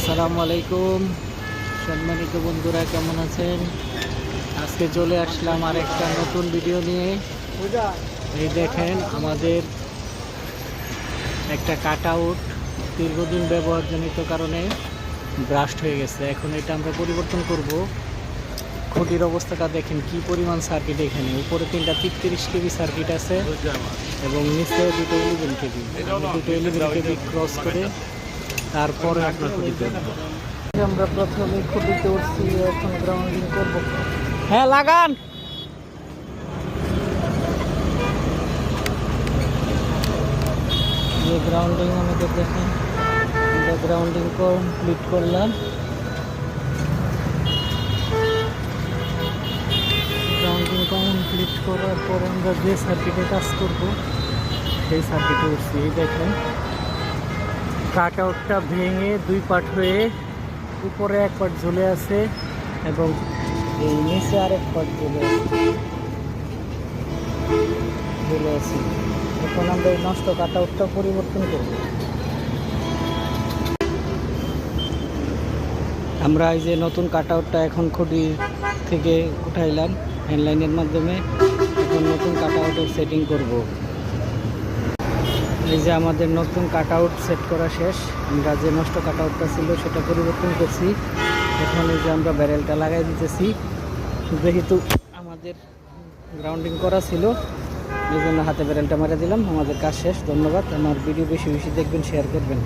আসসালামু আলাইকুম সম্মানিত বন্ধুরা, কেমন আছেন? আজকে চলে আসলাম আরেকটা নতুন ভিডিও নিয়ে। এই দেখেন, আমাদের একটা কাট আউট দীর্ঘদিন ব্যবহারজনিত কারণে ব্রাস্ট হয়ে গেছে। এখন এটা আমরা পরিবর্তন করব। খুঁটির অবস্থাটা দেখেন কি পরিমাণ সার্কিট। এখানে উপরে 3টা 33 কেবি সার্কিট আছে এবং নিচে 2টো 11 কেবি। 2টো 11 কেবি ক্রস করে তারপরে আপনার খুঁটিতে উঠবো। আমরা প্রথমে খুঁটিতে উঠছি, এখন গ্রাউন্ডিং করব। হ্যাঁ, লাগান। যে গ্রাউন্ডিং আমাদের দেখেন, আমরা গ্রাউন্ডিং কমপ্লিট করলাম। গ্রাউন্ডিং কমপ্লিট করার পর আমরা যে সার্কিটে কাজ করব সেই সার্কিটে উঠছি। এই দেখেন, কাট আউটটা ভেঙে 2 পার্ট হয়ে উপরে এক পার্ট ঝুলে আছে এবং এই নিচে আরেক পার্ট ঝুলে আছে। এখন আমরা এই নষ্ট কাট আউটটা পরিবর্তন করব। আমরা এই যে নতুন কাট আউটটা এখন খুঁটি থেকে উঠাইলাম হ্যান্ডলাইনের মাধ্যমে। এখন নতুন কাট আউটের সেটিং করব। এই যে আমাদের নতুন কাট আউট সেট করা শেষ। আমরা যে নষ্ট কাট আউটটা ছিল সেটা পরিবর্তন করছি। এখন এই যে আমরা ব্যারেলটা লাগাই দিতেছি। যেহেতু আমাদের গ্রাউন্ডিং করা ছিল, এই জন্য হাতে ব্যারেলটা মারা দিলাম। আমাদের কাজ শেষ। ধন্যবাদ। আমার ভিডিও বেশি বেশি দেখবেন, শেয়ার করবেন।